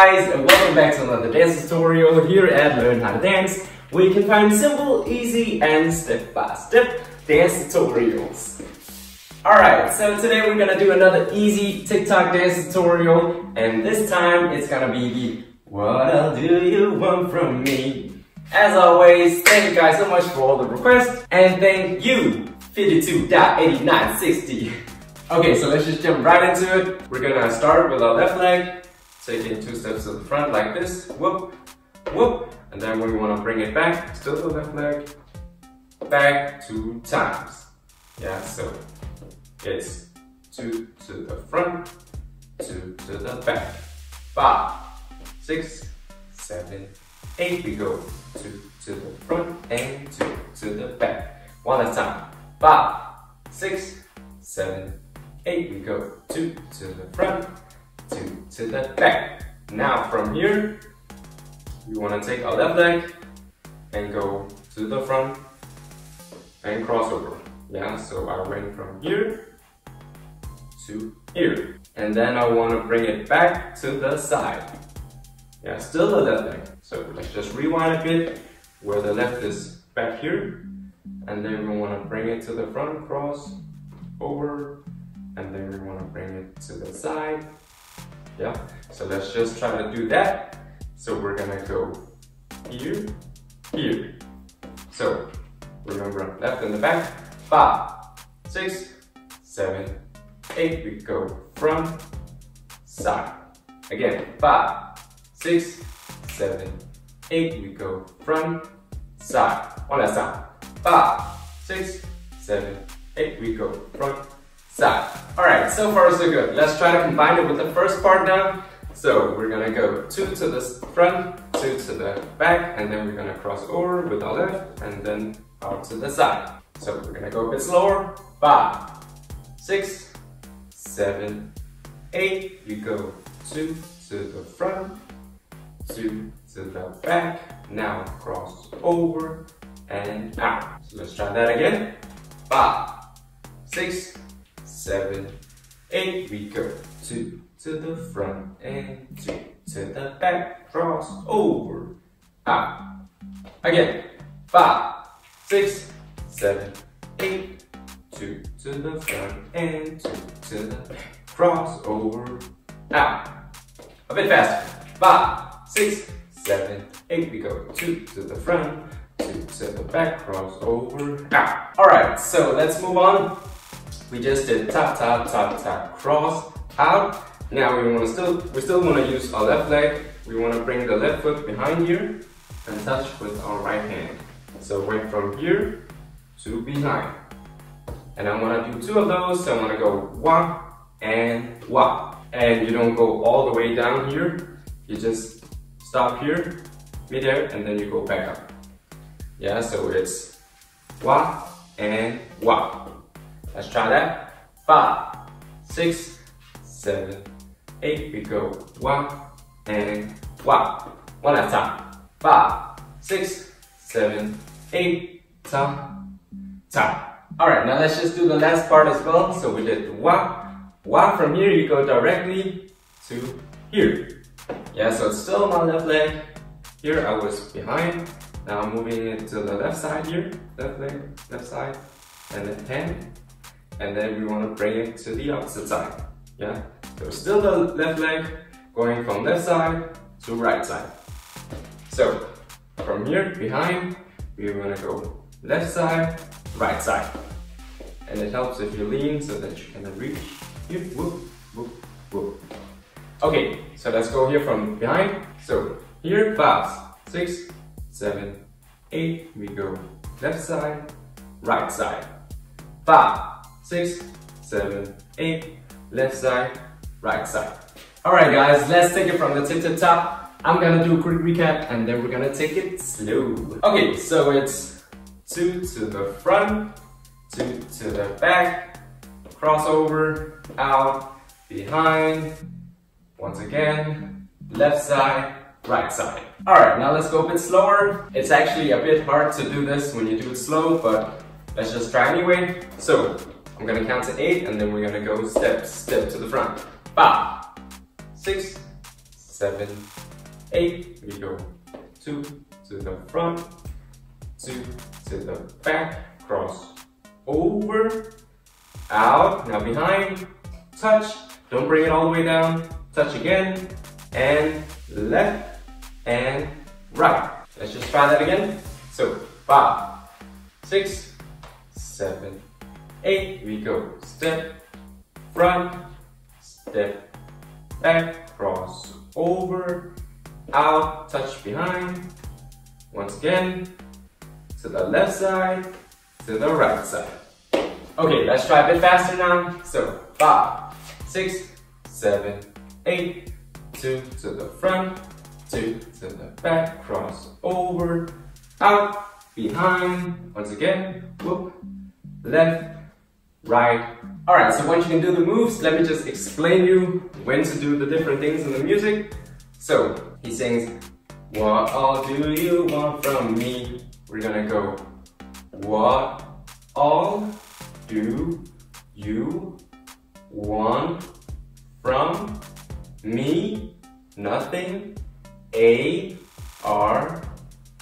guys, and welcome back to another dance tutorial here at Learn How to Dance, where you can find simple, easy, and step-by-step dance tutorials. Alright, so today we're gonna do another easy TikTok dance tutorial, and this time it's gonna be the "What else do you want from me?" As always, thank you guys so much for all the requests, and thank you, 52.8960. Okay, so let's just jump right into it. We're gonna start with our left leg, taking 2 steps to the front like this, whoop, whoop, and then we wanna bring it back, still the left leg, back 2 times. Yeah, so it's 2 to the front, 2 to the back. 5, 6, 7, 8, we go 2 to the front and 2 to the back. One at a time. 5, 6, 7, 8, we go 2 to the front, 2 to the back. Now from here, we want to take our left leg and go to the front and cross over. Yeah, so I went from here to here. And then I want to bring it back to the side. Yeah, still the left leg. So let's just rewind a bit where the left is back here. And then we want to bring it to the front, cross over. And then we want to bring it to the side. Yeah, so let's just try to do that. So we're gonna go here, here. So remember, left and the back. 5, 6, 7, 8. We go front, side. Again, 5, 6, 7, 8. We go front, side. One last time. 5, 6, 7, 8. We go front, side. Alright, so far so good. Let's try to combine it with the first part now. So we're gonna go 2 to the front, 2 to the back, and then we're gonna cross over with our left, and then out to the side. So we're gonna go a bit slower. 5, 6, 7, 8. We go 2 to the front, 2 to the back. Now cross over and out. So let's try that again. 5, 6, 7, 8. We go 2 to the front and 2 to the back. Cross over, out. Again. 5, 6, 7, 8. 2 to the front and 2 to the back. Cross over, out. A bit faster. 5, 6, 7, 8. We go 2 to the front, 2 to the back. Cross over, out. Alright, so let's move on. We just did tap, tap, tap, tap, cross, out. Now we still want to use our left leg. We want to bring the left foot behind here and touch with our right hand. So went from here to behind. And I'm going to do 2 of those. So I'm going to go wah and wah. And you don't go all the way down here. You just stop here, midair, and then you go back up. Yeah, so it's wah and wah. Let's try that. 5, 6, 7, 8. We go wah and wah. One at a time. 5, 6, 7, 8. Ta, ta. Alright, now let's just do the last part as well. So we did wah. Wah, from here you go directly to here. Yeah, so it's still my left leg. Here I was behind. Now I'm moving it to the left side here. Left leg, left side, and then hand. And then we want to bring it to the opposite side. Yeah, so still the left leg going from left side to right side. So from here behind, we want to go left side, right side. And it helps if you lean so that you can reach here. Whoop, whoop, whoop. Okay, so let's go here from behind. So here, 5, 6, 7, 8. We go left side, right side. 5, 6, 7, 8. Left side, right side. Alright guys, let's take it from the tip to top. I'm gonna do a quick recap and then we're gonna take it slow. Okay, so it's 2 to the front, 2 to the back, crossover, out, behind, once again, left side, right side. Alright, now let's go a bit slower. It's actually a bit hard to do this when you do it slow, but let's just try anyway. So I'm gonna count to 8 and then we're gonna go step, step to the front. 5, 6, 7, 8. We go 2 to the front, 2 to the back, cross over, out, now behind, touch, don't bring it all the way down, touch again, and left and right. Let's just try that again. So 5, 6, 7, 8. We go step, front, step, back, cross over, out, touch behind. Once again, to the left side, to the right side. Okay, let's try a bit faster now. So 5, 6, 7, 8. 2 to the front, 2 to the back, cross over, out, behind. Once again, whoop, left, right. Alright, so once you can do the moves, let me just explain you when to do the different things in the music. So he sings, what all do you want from me? We're gonna go, what all do you want from me? Nothing. A, R,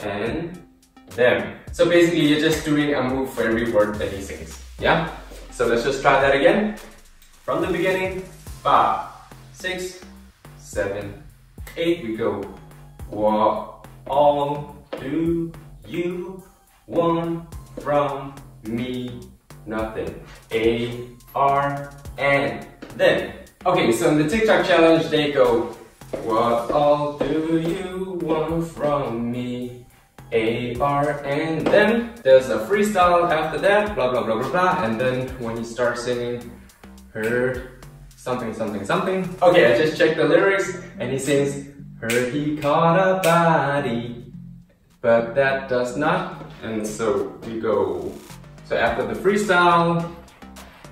N, them. So basically you're just doing a move for every word that he sings. Yeah? So let's just try that again. From the beginning. 5, 6, 7, 8. We go. What all do you want from me? Nothing. A, R, N, them. Okay, so in the TikTok challenge they go, what all do you want from me? A, R, and then there's a freestyle after that, blah blah blah blah blah, and then when he starts singing, heard something something something. Okay, I just checked the lyrics and he sings, heard he caught a body, but that does not, and so we go. So after the freestyle,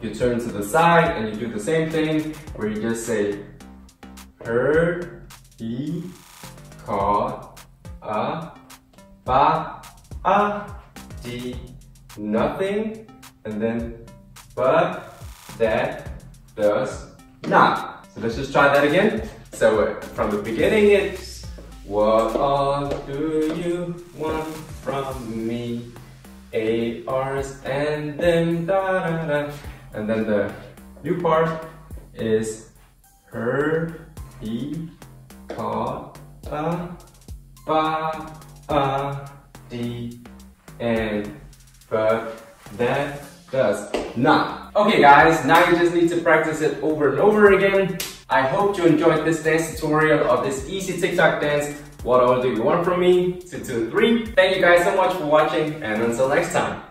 you turn to the side and you do the same thing where you just say, heard he caught a body, nothing, and then but that does not. So let's just try that again. So from the beginning it's, what all do you want from me? A, R's, and then da da da. And then the new part is, heard he caught a body, and but that does not. Okay guys, now you just need to practice it over and over again. I hope you enjoyed this dance tutorial of this easy TikTok dance, what all do you want from me, 2, 2, 3. Thank you guys so much for watching, and until next time.